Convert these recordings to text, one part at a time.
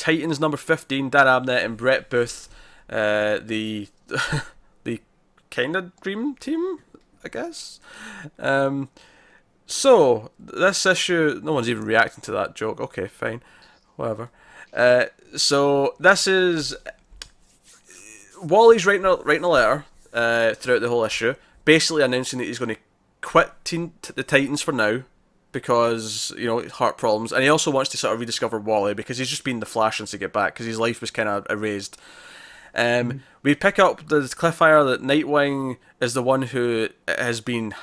Titans number 15, Dan Abnett and Brett Booth, the the kind of dream team, I guess. So this issue, no one's even reacting to that joke. Okay, fine, whatever. So this is Wally's writing a letter throughout the whole issue, basically announcing that he's going to quit the Titans for now because, you know, heart problems, and he also wants to sort of rediscover Wally because he's just been the Flash since he get back because his life was kind of erased. We pick up the cliffhanger that Nightwing is the one who has been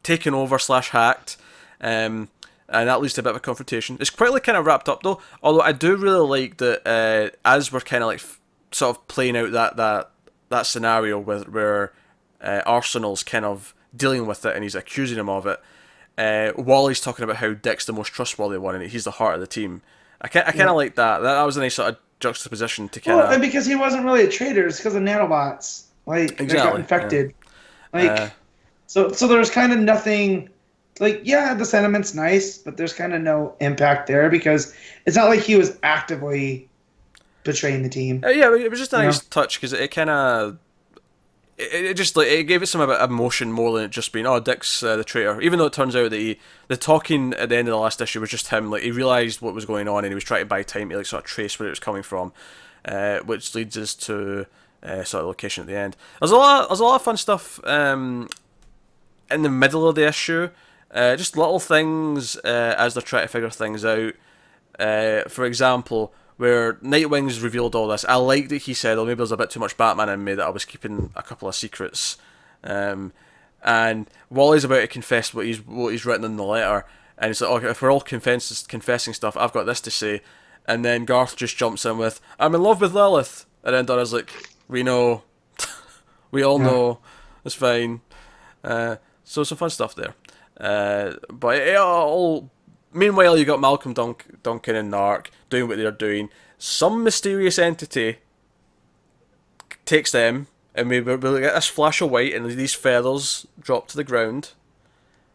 taken over / hacked, and that leads to a bit of a confrontation. It's quickly kind of wrapped up though, although I do really like that as we're kind of like sort of playing out that scenario where Arsenal's kind of dealing with it and he's accusing him of it. Wally's talking about how Dick's the most trustworthy one and he's the heart of the team. I kind of like that. That was a nice sort of juxtaposition to kind of... Well, and because he wasn't really a traitor, it's because of nanobots. Like, exactly. They got infected. Yeah. Like, so there's kind of nothing... Like, yeah, the sentiment's nice, but there's kind of no impact there because it's not like he was actively betraying the team. Yeah, it was just a nice touch because it kind of... It just like it gave it some emotion more than it just being Dick's the traitor. Even though it turns out that the talking at the end of the last issue was just him. Like he realised what was going on and he was trying to buy time to like sort of trace where it was coming from, which leads us to sort of location at the end. There's a lot of fun stuff in the middle of the issue, just little things as they're trying to figure things out. For example, where Nightwing's revealed all this, I like that he said, maybe there's a bit too much Batman in me that I was keeping a couple of secrets. And Wally's about to confess what he's written in the letter, and he's like, okay, if we're all confessing stuff, I've got this to say. And then Garth just jumps in with, I'm in love with Lilith. And then Donna's like, we know. We all know. It's fine. So some fun stuff there. But it all... Meanwhile, you got Malcolm Duncan and Narc doing what they're doing. Some mysterious entity takes them, and we get this flash of white, and these feathers drop to the ground.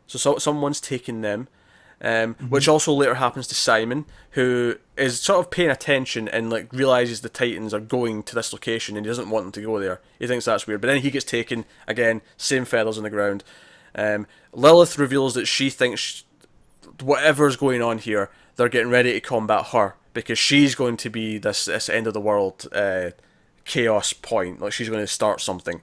So someone's taking them, which also later happens to Simon, who is sort of paying attention and like realizes the Titans are going to this location, and he doesn't want them to go there. He thinks that's weird, but then he gets taken again. Same feathers on the ground. Lilith reveals that she thinks whatever's going on here, they're getting ready to combat her because she's going to be this end of the world chaos point. Like she's going to start something,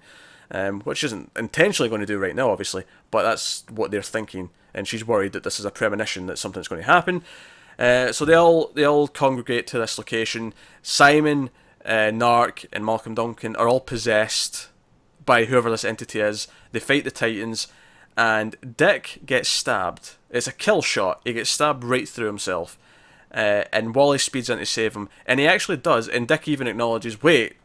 which isn't intentionally going to do right now, obviously, but that's what they're thinking, and she's worried that this is a premonition that something's going to happen. So they all congregate to this location. Simon, Narc, and Malcolm Duncan are all possessed by whoever this entity is. They fight the Titans, and Dick gets stabbed. It's a kill shot. He gets stabbed right through himself. And Wally speeds in to save him. And he actually does. And Dick even acknowledges, wait,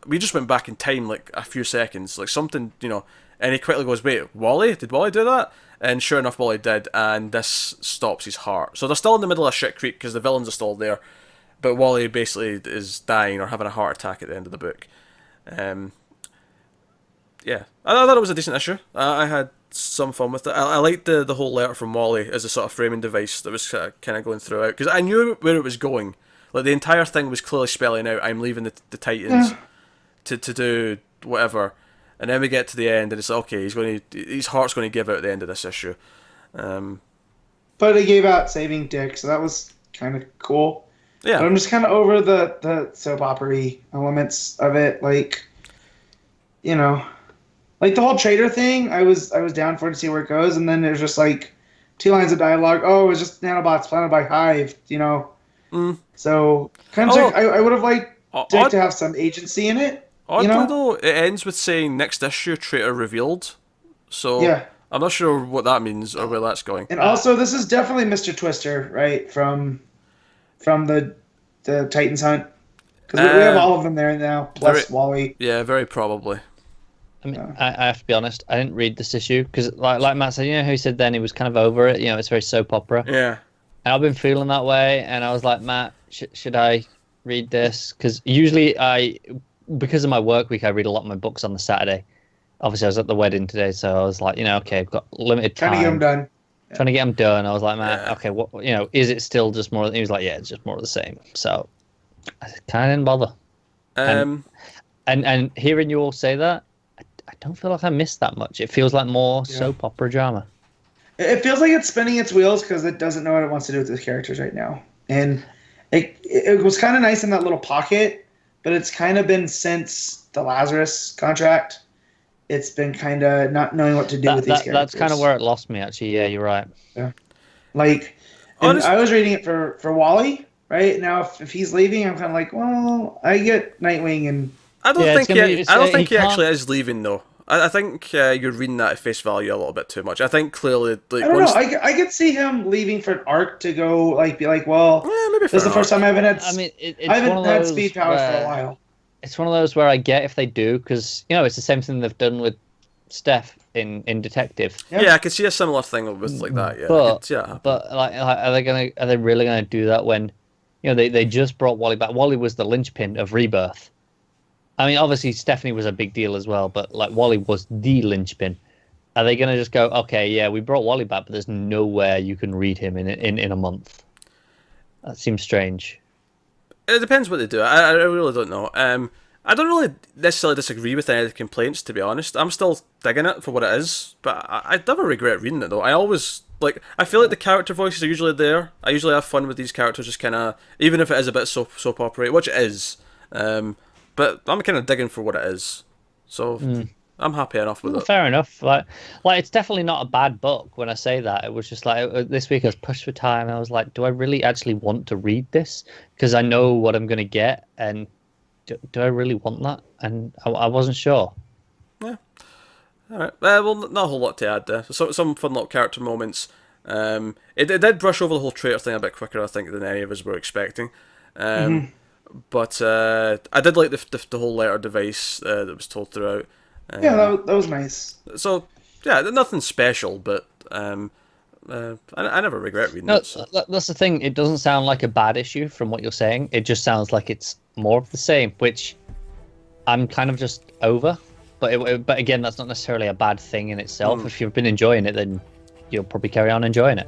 we just went back in time like a few seconds. Like something, you know. And he quickly goes, wait, Wally? Did Wally do that? And sure enough, Wally did. And this stops his heart. So they're still in the middle of Shit Creek because the villains are still there. But Wally basically is dying or having a heart attack at the end of the book. Yeah, I thought it was a decent issue. I had some fun with it. I liked the whole letter from Wally as a sort of framing device that was kind of going throughout, because I knew where it was going. Like the entire thing was clearly spelling out, I'm leaving the Titans to do whatever, and then we get to the end and it's like, okay, his heart's going to give out at the end of this issue. But he gave out saving Dick, so that was kind of cool. Yeah, but I'm just kind of over the soap opera-y elements of it, like, you know. Like, the whole traitor thing, I was down for it to see where it goes, and then there's just, like, 2 lines of dialogue. Oh, it was just nanobots planted by Hive, you know? So, kind of like, I would have liked Dick to have some agency in it, oddly, you know? though, it ends with saying, next issue, traitor revealed. So, yeah. I'm not sure what that means or where that's going. And also, this is definitely Mr. Twister, right, from the Titans Hunt? Because we have all of them there now, plus Wally. Yeah, very probably. I mean, I have to be honest, I didn't read this issue because, like Matt said, you know how he said then he was kind of over it, you know, it's very soap opera. Yeah. And I've been feeling that way, and I was like, Matt, should I read this? Because usually because of my work week, I read a lot of my books on the Saturday. Obviously, I was at the wedding today, so I was like, you know, okay, I've got limited time. Trying to get them done. trying to get him done. I was like, man, Yeah. okay, what, is it still just more? He was like, yeah, it's just more of the same. So I kind of didn't bother. And hearing you all say that, I don't feel like I missed that much. It feels like more soap opera drama. It feels like it's spinning its wheels because it doesn't know what it wants to do with the characters right now. And it was kind of nice in that little pocket, but it's kind of been since the Lazarus contract. It's been kind of not knowing what to do with these characters. That's kind of where it lost me, actually. Yeah, you're right. Yeah. Like, and I was reading it for Wally, right? Now, if he's leaving, I'm kind of like, well, I get Nightwing and... I don't think he actually is leaving, though. I think you're reading that at face value a little bit too much. I think clearly, like, I don't know. I could see him leaving for an arc to go, like, be like, well, maybe this is the first time I haven't had. I mean, I haven't had speed powers for a while. It's one of those where I get if they do, because it's the same thing they've done with Steph in Detective. Yeah, I could see a similar thing with like that. Yeah, but like, are they really gonna do that when, they just brought Wally back? Wally was the linchpin of Rebirth. I mean, obviously Stephanie was a big deal as well, but like Wally was the linchpin. Are they going to just go, okay, yeah, we brought Wally back, but there's nowhere you can read him in a month? That seems strange. It depends what they do. I really don't know. I don't really necessarily disagree with any of the complaints, to be honest. I'm still digging it for what it is, but I never regret reading it, though. I feel like the character voices are usually there. I usually have fun with these characters, just kind of, even if it is a bit soap opera, which it is. But I'm kind of digging for what it is, so I'm happy enough with it. Fair enough. Like it's definitely not a bad book. When I say that, it was just like this week I was pushed for time. I was like, do I really actually want to read this? Because I know what I'm going to get, and do I really want that? And I wasn't sure. Yeah. All right. Well, not a whole lot to add there. Some fun little character moments. It did brush over the whole traitor thing a bit quicker, I think, than any of us were expecting. But I did like the whole letter device that was told throughout. Yeah, that was nice. So, yeah, nothing special, but I never regret reading it. So. That's the thing. It doesn't sound like a bad issue from what you're saying. It just sounds like it's more of the same, which I'm kind of just over. But again, that's not necessarily a bad thing in itself. If you've been enjoying it, then you'll probably carry on enjoying it.